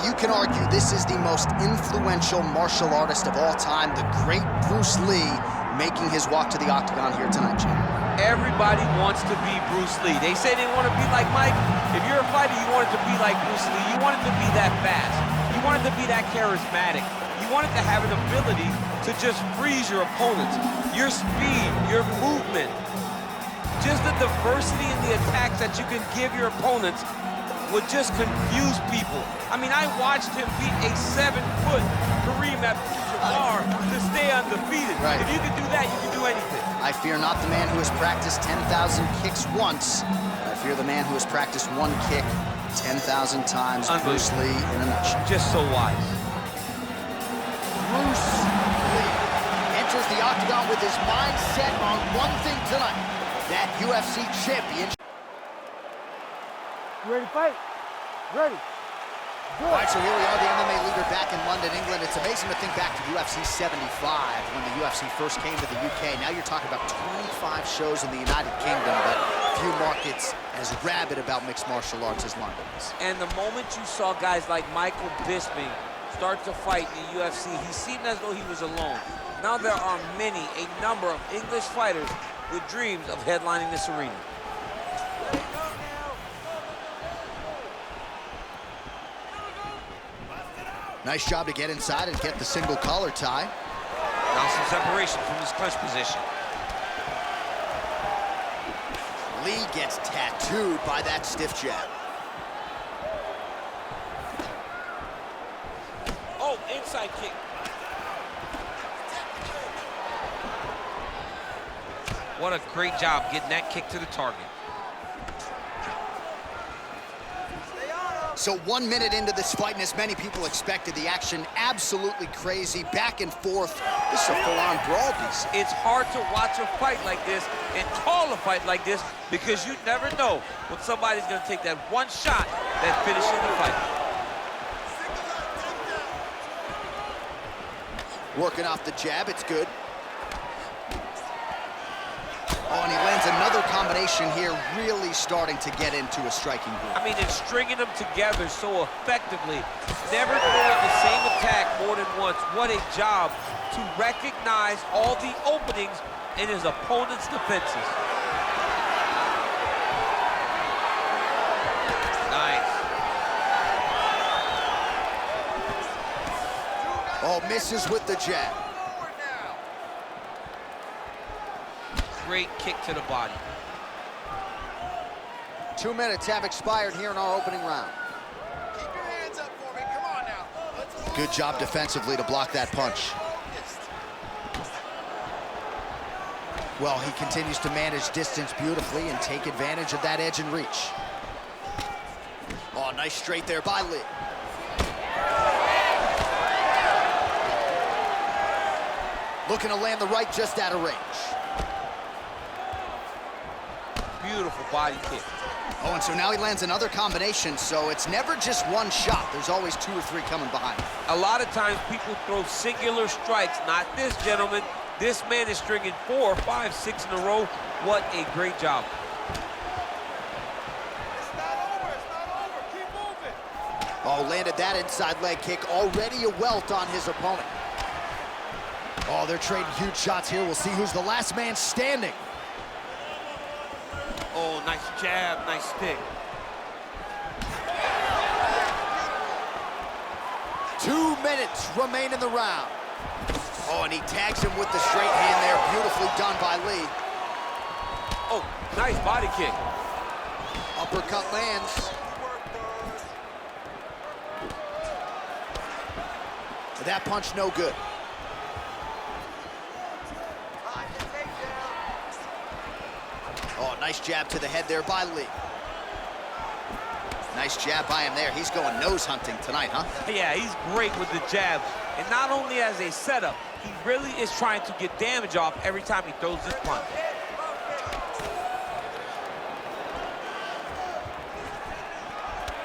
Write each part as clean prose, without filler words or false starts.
you can argue this is the most influential martial artist of all time, the great Bruce Lee, making his walk to the octagon here tonight, Jim. Everybody wants to be Bruce Lee. They say they want to be like Mike. If you're a fighter, you want it to be like Bruce Lee. You want it to be that fast. You want it to be that charismatic. You want it to have an ability to just freeze your opponents. Your speed, your movement, just the diversity in the attacks that you can give your opponents would just confuse people. I mean, I watched him beat a 7-foot Kareem Abdul-Jabbar to stay undefeated. Right. If you can do that, you can do anything. I fear not the man who has practiced 10,000 kicks once. I fear the man who has practiced one kick 10,000 times. Bruce Lee in a nutshell. Just so wise. Bruce Lee enters the octagon with his mind set on one thing tonight, that UFC championship. You ready to fight? Ready. Good. All right, so here we are, the MMA leader back in London, England. It's amazing to think back to UFC 75 when the UFC first came to the UK. Now you're talking about 25 shows in the United Kingdom, but few markets as rabid about mixed martial arts as London is. And the moment you saw guys like Michael Bisping start to fight in the UFC, he seemed as though he was alone. Now there are a number of English fighters with dreams of headlining this arena. Nice job to get inside and get the single collar tie. Now some separation from his clinch position. Lee gets tattooed by that stiff jab. Oh, inside kick. What a great job getting that kick to the target. So 1 minute into this fight, and as many people expected, the action absolutely crazy, back and forth. This is a full-on brawl, DC. It's hard to watch a fight like this and call a fight like this because you never know when somebody's going to take that one shot that finishes the fight. Working off the jab, it's good. Oh, and he lands another combination here, really starting to get into a striking groove. I mean, it's stringing them together so effectively. Never throwing the same attack more than once. What a job to recognize all the openings in his opponent's defenses. Nice. Oh, misses with the jab. Great kick to the body. 2 minutes have expired here in our opening round. Keep your hands up for me. Come on now. Let's go. Good job defensively to block that punch. Well, he continues to manage distance beautifully and take advantage of that edge and reach. Oh, nice straight there by Lee. Looking to land the right just out of range. Beautiful body kick. Oh, and so now he lands another combination, so it's never just one shot. There's always 2 or 3 coming behind him. A lot of times people throw singular strikes. Not this gentleman. This man is stringing 4, 5, 6 in a row. What a great job. It's not over. It's not over. Keep moving. Oh, landed that inside leg kick. Already a welt on his opponent. Oh, they're trading huge shots here. We'll see who's the last man standing. Oh, nice jab, nice stick. 2 minutes remain in the round. Oh, and he tags him with the straight hand there. Beautifully done by Lee. Oh, nice body kick. Uppercut lands. That punch no good. Oh, nice jab to the head there by Lee. Nice jab by him there. He's going nose hunting tonight, huh? Yeah, he's great with the jab. And not only as a setup, he really is trying to get damage off every time he throws this punch.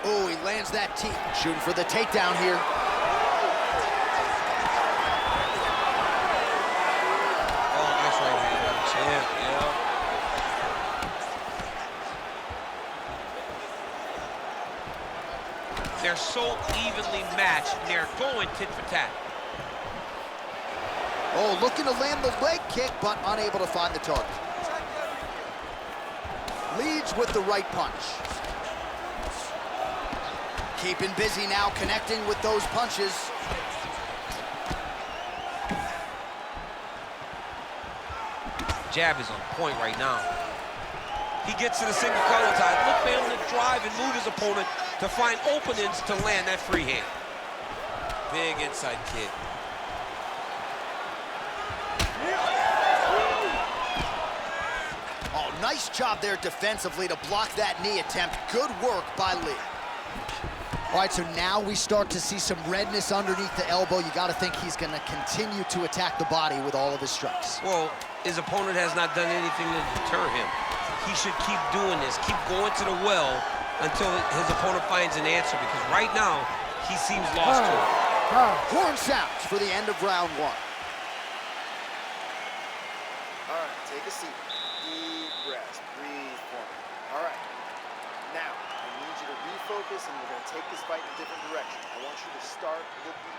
Oh, he lands that T. Shooting for the takedown here. Oh, nice right hand by the champ, yeah. They're so evenly matched, and they're going tit for tat. Oh, looking to land the leg kick, but unable to find the target. Leads with the right punch. Keeping busy now, connecting with those punches. Jab is on point right now. He gets to the single collar tie. Look for him to drive and move his opponent to find openings to land that free hand. Big inside kick. Oh, nice job there defensively to block that knee attempt. Good work by Lí. All right, so now we start to see some redness underneath the elbow. You got to think he's going to continue to attack the body with all of his strikes. Well, his opponent has not done anything to deter him. He should keep doing this, keep going to the well until his opponent finds an answer, because right now, he seems lost to it. Horn sounds for the end of round one. All right, take a seat. Deep breaths. Breathe for me. All right. Now, I need you to refocus, and we're going to take this fight in a different direction. I want you to start looking.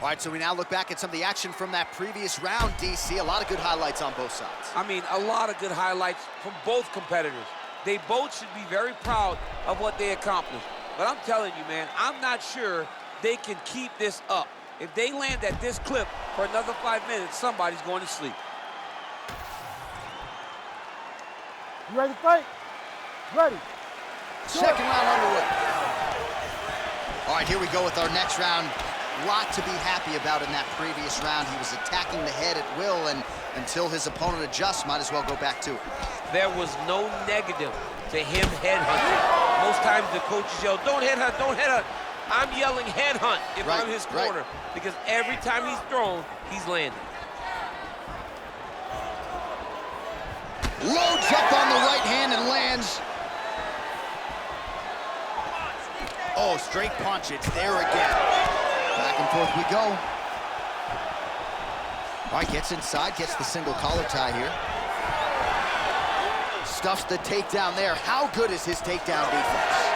All right, so we now look back at some of the action from that previous round, DC. A lot of good highlights on both sides. I mean, a lot of good highlights from both competitors. They both should be very proud of what they accomplished. But I'm telling you, man, I'm not sure they can keep this up. If they land at this clip for another 5 minutes, somebody's going to sleep. You ready to fight? Ready. Second round underway. All right, here we go with our next round. Lot to be happy about in that previous round. He was attacking the head at will, and until his opponent adjusts, might as well go back to it. There was no negative to him headhunting. Most times the coaches yell, don't headhunt, don't headhunt. I'm yelling headhunt if I'm his corner, because every time he's thrown, he's landing. Loads up on the right hand and lands. Oh, straight punch, it's there again. Back and forth we go. All right, gets inside, gets the single collar tie here. Stuffs the takedown there. How good is his takedown defense?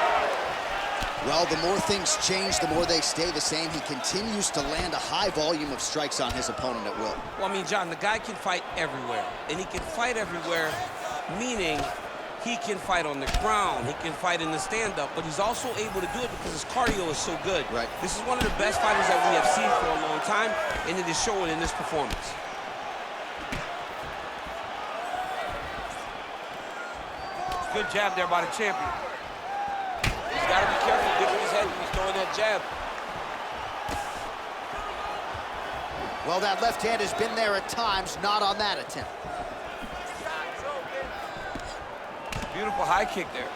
Well, the more things change, the more they stay the same. He continues to land a high volume of strikes on his opponent at will. Well, I mean, John, the guy can fight everywhere. And he can fight everywhere, meaning he can fight on the ground, he can fight in the stand-up, but he's also able to do it because his cardio is so good. Right. This is one of the best fighters that we have seen for a long time, and it is showing in this performance. Good jab there by the champion. He's got to be careful dipping his head when he's throwing that jab. Well, that left hand has been there at times, not on that attempt. Beautiful high kick there.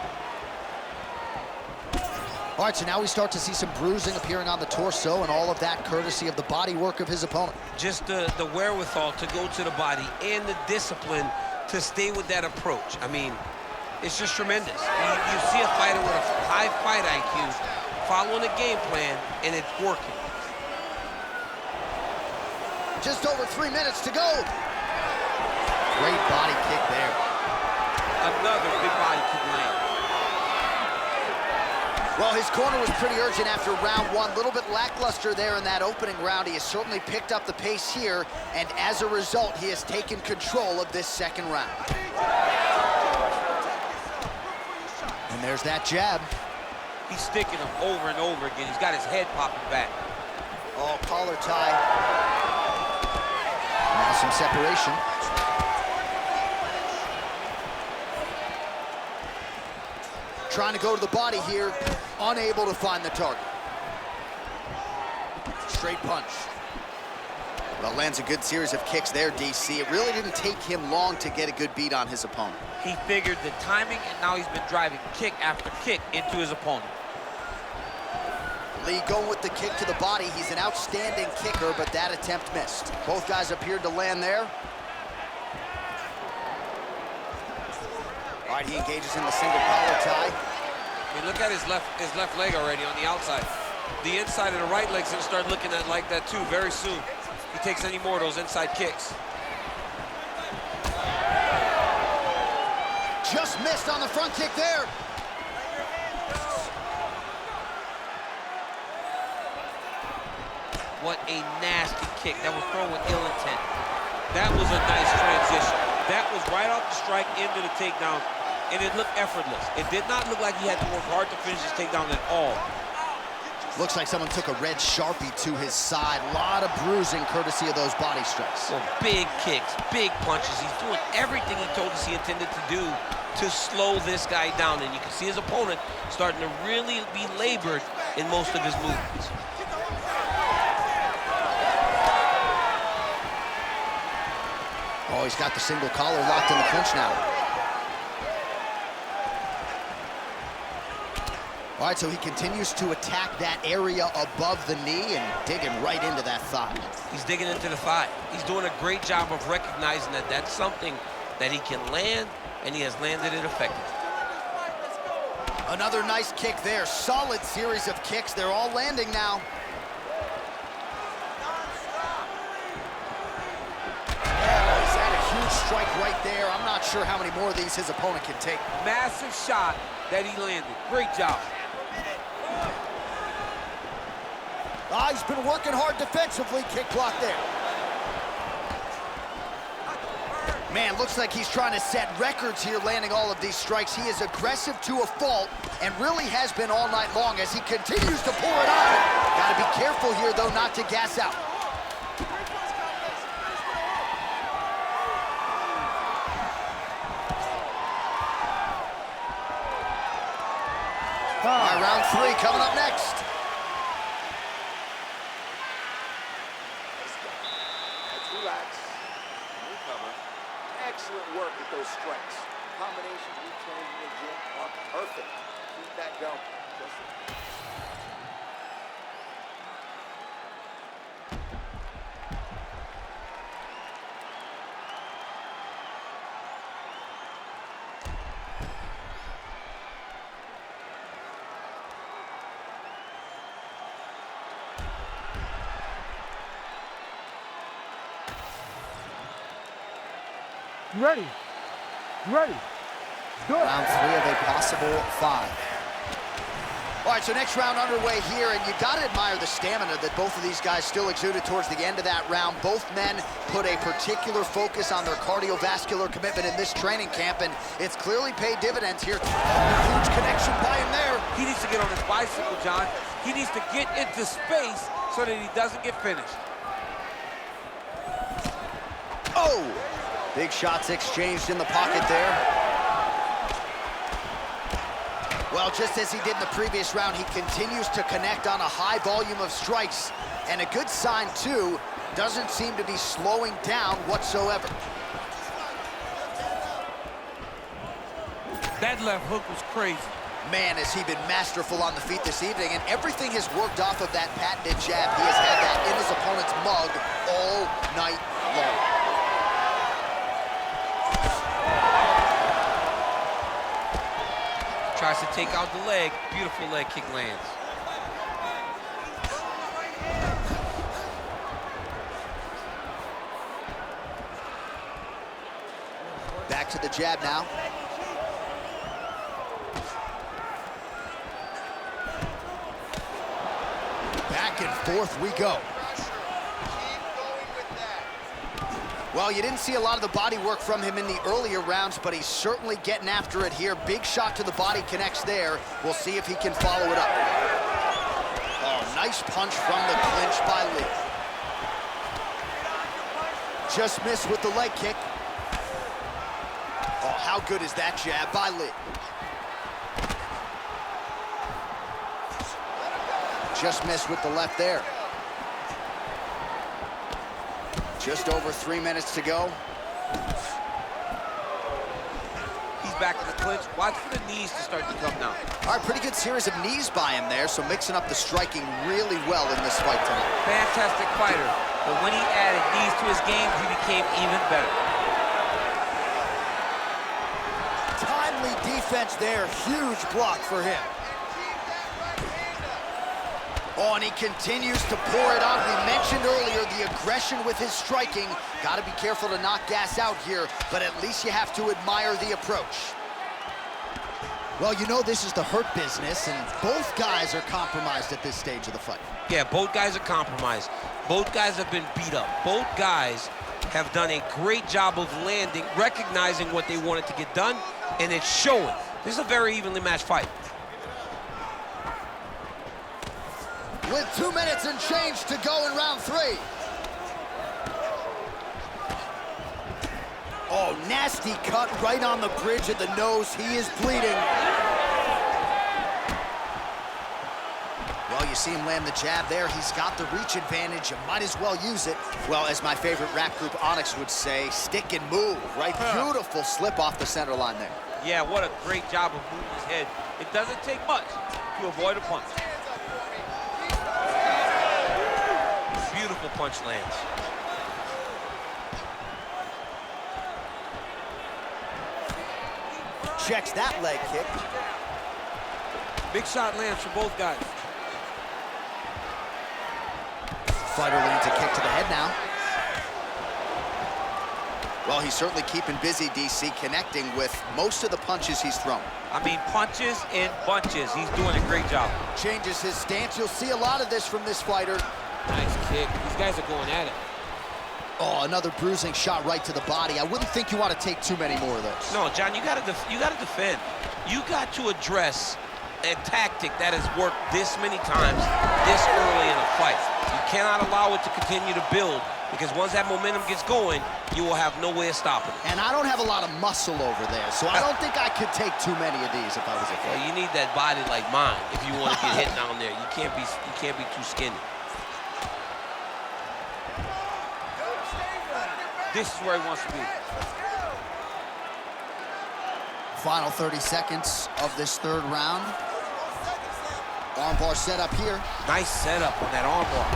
All right, so now we start to see some bruising appearing on the torso, and all of that courtesy of the body work of his opponent. Just the wherewithal to go to the body and the discipline to stay with that approach. I mean, it's just tremendous. You see a fighter with a high fight IQ following a game plan, and it's working. Just over 3 minutes to go. Great body kick there. Another big body kick land. Well, his corner was pretty urgent after round one. A little bit lackluster there in that opening round. He has certainly picked up the pace here, and as a result, he has taken control of this second round. And there's that jab. He's sticking him over and over again. He's got his head popping back. Oh, collar tie. Now some separation. Trying to go to the body here, unable to find the target. Straight punch. Well, lands a good series of kicks there, DC. It really didn't take him long to get a good beat on his opponent. He figured the timing, and now he's been driving kick after kick into his opponent. Lí going with the kick to the body. He's an outstanding kicker, but that attempt missed. Both guys appeared to land there. All right, he engages in the single collar tie. I mean, look at his left leg already on the outside. The inside of the right leg's gonna start looking at like that too very soon. If he takes any more of those inside kicks. Just missed on the front kick there. What a nasty kick. That was thrown with ill intent. That was a nice transition. That was right off the strike into the takedown, and it looked effortless. It did not look like he had to work hard to finish his takedown at all. Looks like someone took a red Sharpie to his side. A lot of bruising courtesy of those body strikes. Well, big kicks, big punches. He's doing everything he told us he intended to do to slow this guy down. And you can see his opponent starting to really be labored in most of his movements. Oh, he's got the single collar locked in the clinch now. All right, so he continues to attack that area above the knee and digging right into that thigh. He's digging into the thigh. He's doing a great job of recognizing that that's something that he can land, and he has landed it effectively. Another nice kick there. Solid series of kicks. They're all landing now. Strike right there. I'm not sure how many more of these his opponent can take. Massive shot that he landed. Great job. He's been working hard defensively. Kick block there. Man, looks like he's trying to set records here, landing all of these strikes. He is aggressive to a fault and really has been all night long as he continues to pour it on. Got to be careful here, though, not to gas out. All right, round 3 coming up next. Let's relax. Newcomer. Excellent work with those strikes. Combinations we trained in the gym are perfect. Keep that going. You ready? You ready? Do it. Round 3 of a possible 5. All right, so next round underway here, and you got to admire the stamina that both of these guys still exuded towards the end of that round. Both men put a particular focus on their cardiovascular commitment in this training camp, and it's clearly paid dividends here. Huge connection by him there. He needs to get on his bicycle, John. He needs to get into space so that he doesn't get finished. Oh! Big shots exchanged in the pocket there. Well, just as he did in the previous round, he continues to connect on a high volume of strikes. And a good sign, too, doesn't seem to be slowing down whatsoever. That left hook was crazy. Man, has he been masterful on the feet this evening, and everything has worked off of that patented jab. He has had that in his opponent's mug all night long. Tries to take out the leg. Beautiful leg kick lands. Back to the jab now. Back and forth we go. Well, you didn't see a lot of the body work from him in the earlier rounds, but he's certainly getting after it here. Big shot to the body connects there. We'll see if he can follow it up. Oh, nice punch from the clinch by Lí. Just missed with the leg kick. Oh, how good is that jab by Lí? Just missed with the left there. Just over 3 minutes to go. He's back in the clinch. Watch for the knees to start to come down. All right, pretty good series of knees by him there, so mixing up the striking really well in this fight tonight. Fantastic fighter, but when he added knees to his game, he became even better. Timely defense there, huge block for him. Oh, and he continues to pour it on. We mentioned earlier the aggression with his striking. Got to be careful to not gas out here, but at least you have to admire the approach. Well, you know this is the hurt business, and both guys are compromised at this stage of the fight. Yeah, both guys are compromised. Both guys have been beat up. Both guys have done a great job of landing, recognizing what they wanted to get done, and it's showing. This is a very evenly matched fight. With 2 minutes and change to go in round 3. Oh, nasty cut right on the bridge of the nose. He is bleeding. Well, you see him land the jab there. He's got the reach advantage. You might as well use it. Well, as my favorite rap group Onyx would say, stick and move, right? Beautiful slip off the center line there. Yeah, what a great job of moving his head. It doesn't take much to avoid a punch. Beautiful punch lands. Checks that leg kick. Big shot lands for both guys. Fighter lands a kick to the head now. Well, he's certainly keeping busy, DC, connecting with most of the punches he's thrown. I mean, punches in bunches. He's doing a great job. Changes his stance. You'll see a lot of this from this fighter. Nice kick. These guys are going at it. Oh, another bruising shot right to the body. I wouldn't think you want to take too many more of those. No, John, you gotta defend. You got to address a tactic that has worked this many times this early in a fight. You cannot allow it to continue to build, because once that momentum gets going, you will have no way of stopping it. And I don't have a lot of muscle over there, so I don't think I could take too many of these if I was a fighter. Well, you need that body like mine if you want to get hit down there. You can't be too skinny. This is where he wants to be. Final 30 seconds of this third round. Armbar set up here. Nice setup on that armbar.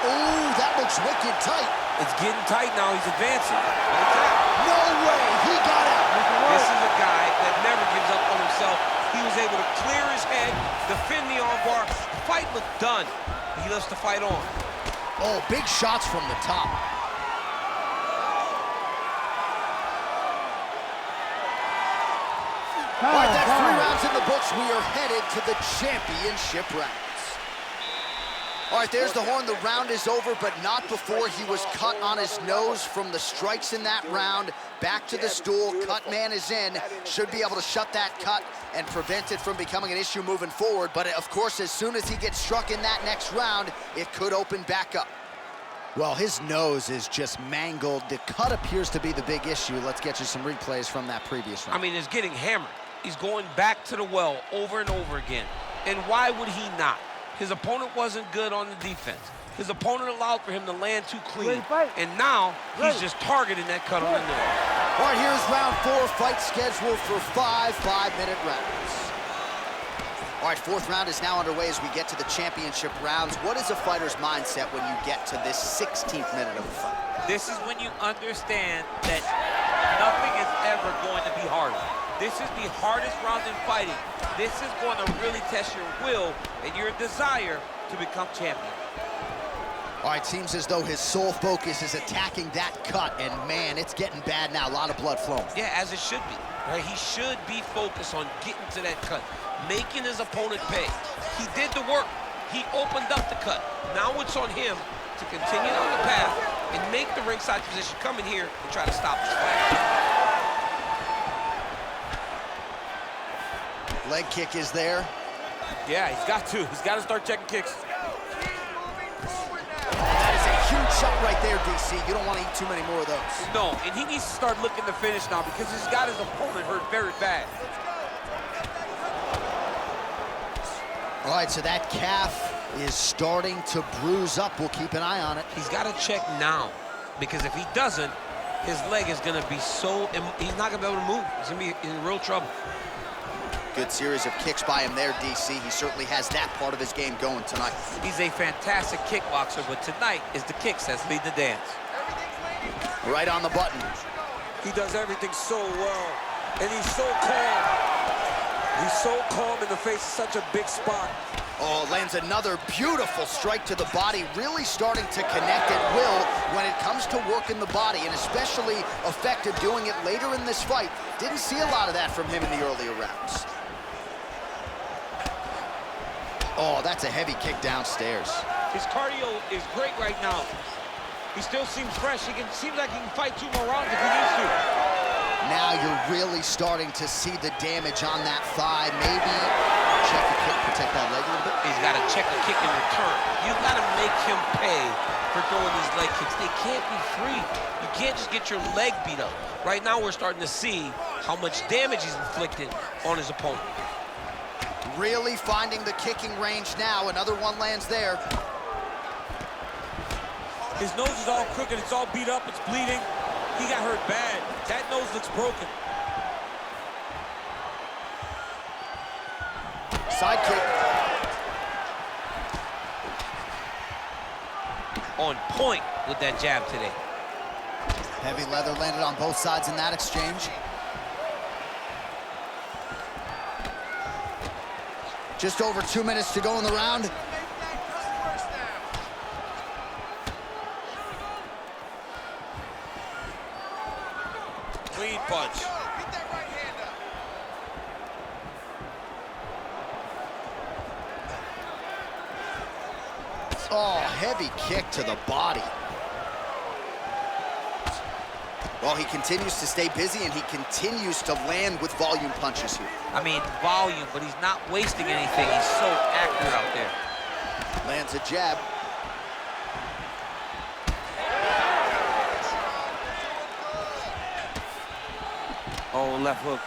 Ooh, that looks wicked tight. It's getting tight now. He's advancing. No way, he got out. This is a guy that never gives up on himself. He was able to clear his head, defend the armbar. The fight looked done. He loves to fight on. Oh, big shots from the top. All right, that's 3 rounds in the books. We are headed to the championship rounds. All right, there's the horn. The round is over, but not before he was cut on his nose from the strikes in that round. Back to the stool. Cut man is in. Should be able to shut that cut and prevent it from becoming an issue moving forward. But, of course, as soon as he gets struck in that next round, it could open back up. Well, his nose is just mangled. The cut appears to be the big issue. Let's get you some replays from that previous round. I mean, it's getting hammered. He's going back to the well over and over again. And why would he not? His opponent wasn't good on the defense. His opponent allowed for him to land too clean. And now he's just targeting that cut on the nose. All right, here's round 4. Fight scheduled for 5 5-minute rounds. All right, 4th round is now underway as we get to the championship rounds. What is a fighter's mindset when you get to this 16th minute of the fight? This is when you understand that nothing is ever going to be harder. This is the hardest round in fighting. This is going to really test your will and your desire to become champion. All right, seems as though his sole focus is attacking that cut, and man, it's getting bad now. A lot of blood flowing. Yeah, as it should be. Right? He should be focused on getting to that cut, making his opponent pay. He did the work. He opened up the cut. Now it's on him to continue on the path and make the ringside position, come in here and try to stop this fight. Leg kick is there. Yeah, he's got to. He's got to start checking kicks. That is a huge shot right there, DC. You don't want to eat too many more of those. No, and he needs to start looking to finish now because he's got his opponent hurt very bad. All right, so that calf is starting to bruise up. We'll keep an eye on it. He's got to check now because if he doesn't, his leg is going to be so... He's not going to be able to move. He's going to be in real trouble. Good series of kicks by him there, DC. He certainly has that part of his game going tonight. He's a fantastic kickboxer, but tonight is the kicks that lead the dance. Right on the button. He does everything so well, and he's so calm. He's so calm in the face of such a big spot. Oh, lands another beautiful strike to the body, really starting to connect at will when it comes to working the body, and especially effective doing it later in this fight. Didn't see a lot of that from him in the earlier rounds. Oh, that's a heavy kick downstairs. His cardio is great right now. He still seems fresh. Seems like he can fight 2 more rounds if he needs to. Now you're really starting to see the damage on that thigh. Maybe check the kick, protect that leg a little bit. He's got to check the kick in return. You've got to make him pay for throwing these leg kicks. They can't be free. You can't just get your leg beat up. Right now, we're starting to see how much damage he's inflicted on his opponent. Really finding the kicking range now. Another one lands there. His nose is all crooked. It's all beat up. It's bleeding. He got hurt bad. That nose looks broken. Side kick. On point with that jab today. Heavy leather landed on both sides in that exchange. Just over 2 minutes to go in the round. Clean punch. Oh, heavy kick to the body. Well, he continues to stay busy, and he continues to land with volume punches here. I mean, volume, but he's not wasting anything. He's so accurate out there. Lands a jab. Oh, left hook.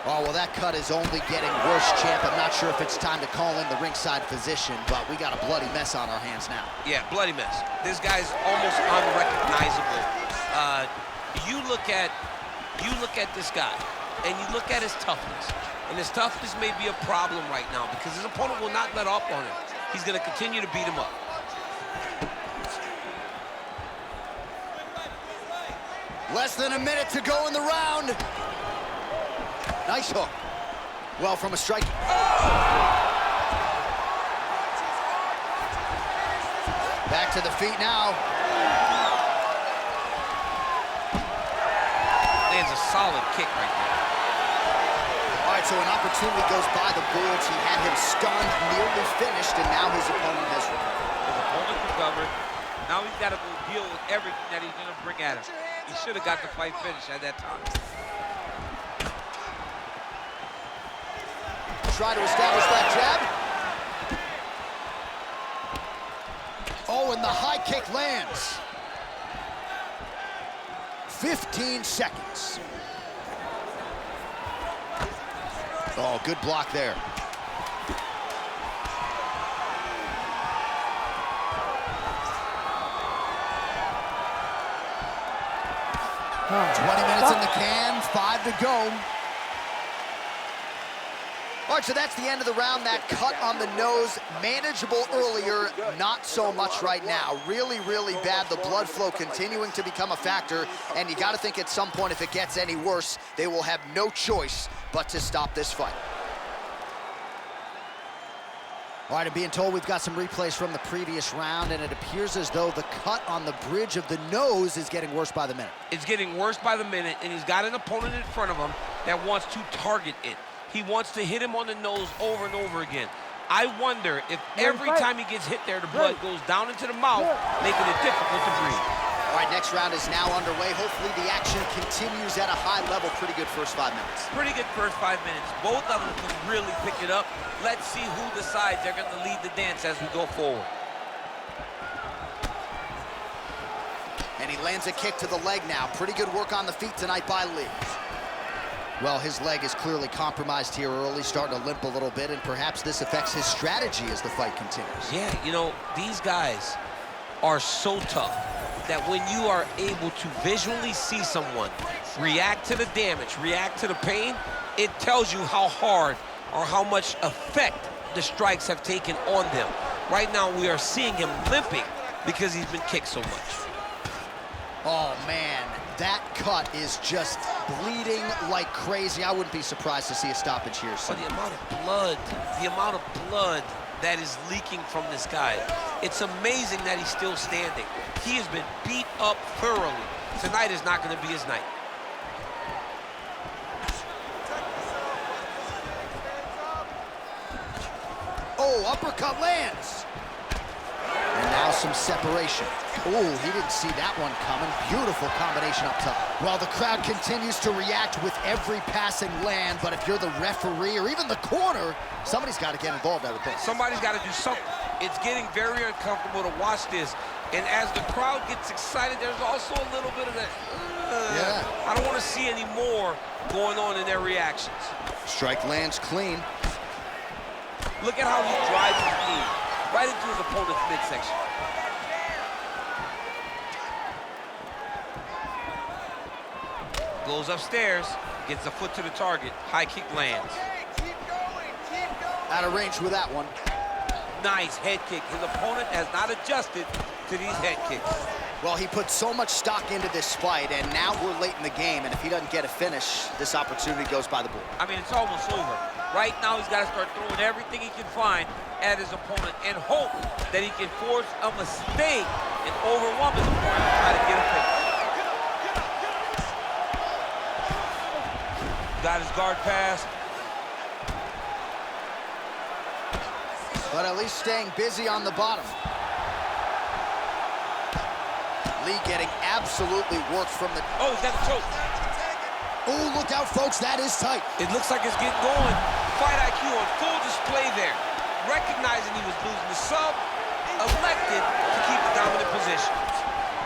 Oh, well, that cut is only getting worse, champ. I'm not sure if it's time to call in the ringside physician, but we got a bloody mess on our hands now. Yeah, bloody mess. This guy's almost unrecognizable. You look at this guy, and you look at his toughness, and his toughness may be a problem right now because his opponent will not let up on him. He's going to continue to beat him up. Less than a minute to go in the round. Nice hook. Well, from a strike. Back to the feet now. Lands a solid kick right there. All right, so an opportunity goes by the boards. He had him stunned, nearly finished, and now his opponent has recovered. His opponent recovered. Now he's got to go deal with everything that he's going to bring at him. He should have got the fight finished at that time. Try to establish that jab. Oh, and the high kick lands. 15 seconds. Oh, good block there. Huh. 20 minutes in the can, 5 to go. All right, so that's the end of the round. That cut on the nose, manageable earlier, not so much right now. Really, really bad. The blood flow continuing to become a factor, and you got to think at some point, if it gets any worse, they will have no choice but to stop this fight. All right, I'm being told we've got some replays from the previous round, and it appears as though the cut on the bridge of the nose is getting worse by the minute. It's getting worse by the minute, and he's got an opponent in front of him that wants to target it. He wants to hit him on the nose over and over again. I wonder if every time he gets hit there, the blood goes down into the mouth, making it difficult to breathe. All right, next round is now underway. Hopefully the action continues at a high level. Pretty good first 5 minutes. Pretty good first 5 minutes. Both of them can really pick it up. Let's see who decides they're going to lead the dance as we go forward. And he lands a kick to the leg now. Pretty good work on the feet tonight by Lí. Well, his leg is clearly compromised here early, starting to limp a little bit, and perhaps this affects his strategy as the fight continues. Yeah, you know, these guys are so tough that when you are able to visually see someone react to the damage, react to the pain, it tells you how hard or how much effect the strikes have taken on them. Right now, we are seeing him limping because he's been kicked so much. Oh, man, that cut is just bleeding like crazy. I wouldn't be surprised to see a stoppage here soon. But the amount of blood that is leaking from this guy, it's amazing that he's still standing. He has been beat up thoroughly. Tonight is not going to be his night. Oh, uppercut lands. And now some separation. Oh, he didn't see that one coming. Beautiful combination up top. Well, the crowd continues to react with every passing land, but if you're the referee or even the corner, somebody's got to get involved, I would think. Somebody's got to do something. It's getting very uncomfortable to watch this. And as the crowd gets excited, there's also a little bit of that, I don't want to see any more going on in their reactions. Strike lands clean. Look at how he drives his knee right into his opponent's midsection. Goes upstairs, gets a foot to the target. High kick lands. Keep going, keep going. Out of range with that one. Nice head kick. His opponent has not adjusted to these head kicks. Well, he put so much stock into this fight, and now we're late in the game, and if he doesn't get a finish, this opportunity goes by the board. I mean, it's almost over. Right now, he's got to start throwing everything he can find at his opponent and hope that he can force a mistake and overwhelm his opponent to try to get a finish. Got his guard pass. But at least staying busy on the bottom. Lí getting absolutely worked from the... Oh, he's got the choke. Oh, look out, folks. That is tight. It looks like it's getting going. Fight IQ on full display there. Recognizing he was losing the sub, elected to keep the dominant position.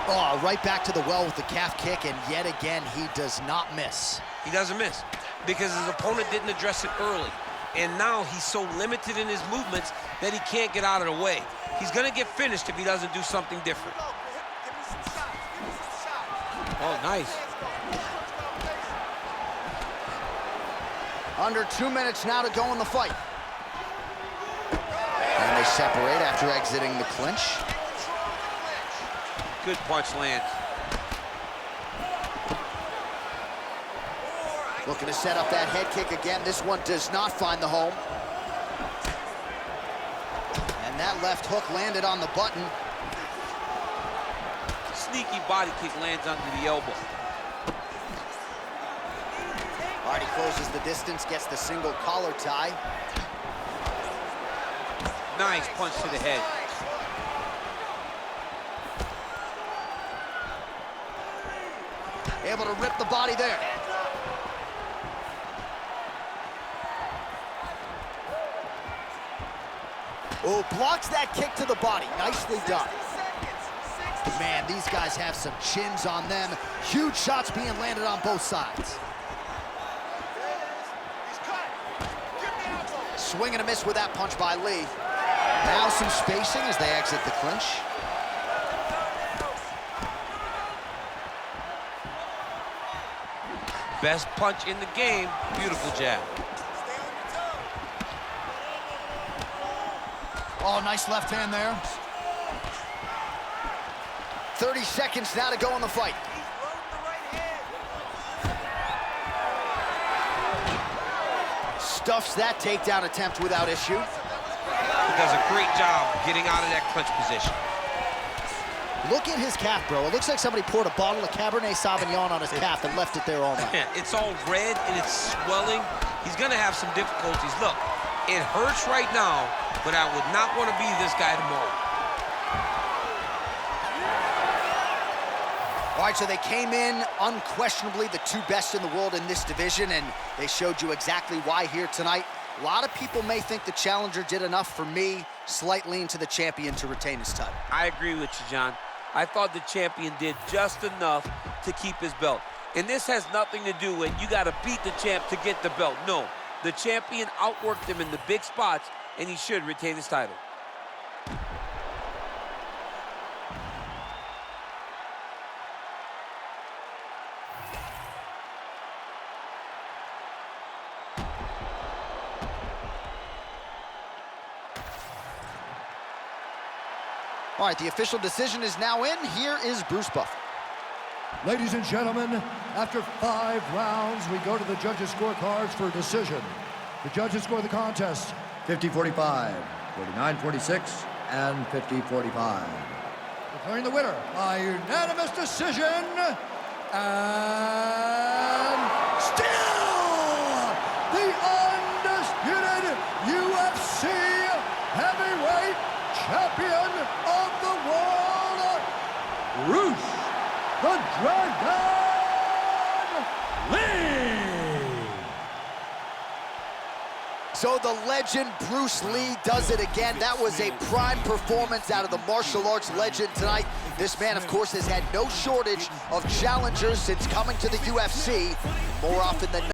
Oh, right back to the well with the calf kick, and yet again, he does not miss. He doesn't miss because his opponent didn't address it early. And now he's so limited in his movements that he can't get out of the way. He's going to get finished if he doesn't do something different. Oh, nice. Under 2 minutes now to go in the fight. And they separate after exiting the clinch. Good punch lands. Looking to set up that head kick again. This one does not find the home. And that left hook landed on the button. Sneaky body kick lands under the elbow. Already closes the distance, gets the single collar tie. Nice punch to the head. Able to rip the body there. Oh, blocks that kick to the body. Nicely done. Man, these guys have some chins on them. Huge shots being landed on both sides. Swing and a miss with that punch by Lí. Now some spacing as they exit the clinch. Best punch in the game. Beautiful jab. Oh, nice left hand there. 30 seconds now to go in the fight. Stuffs that takedown attempt without issue. He does a great job getting out of that clinch position. Look at his calf, bro. It looks like somebody poured a bottle of Cabernet Sauvignon on his calf and left it there all night. It's all red and it's swelling. He's gonna have some difficulties. Look, it hurts right now, but I would not want to be this guy tomorrow. All right, so they came in unquestionably the two best in the world in this division, and they showed you exactly why here tonight. A lot of people may think the challenger did enough. For me, slight lean to the champion to retain his title. I agree with you, John. I thought the champion did just enough to keep his belt. And this has nothing to do with you got to beat the champ to get the belt. No, the champion outworked him in the big spots, and he should retain his title. All right, the official decision is now in. Here is Bruce Buffer. Ladies and gentlemen, after 5 rounds, we go to the judges' scorecards for a decision. The judges score the contest 50-45, 49-46, and 50-45. Declaring the winner by unanimous decision, and still the undisputed UFC champion of the world, Bruce the Dragon Lee. So the legend Bruce Lee does it again. That was a prime performance out of the martial arts legend tonight. This man, of course, has had no shortage of challengers since coming to the UFC. More often than not,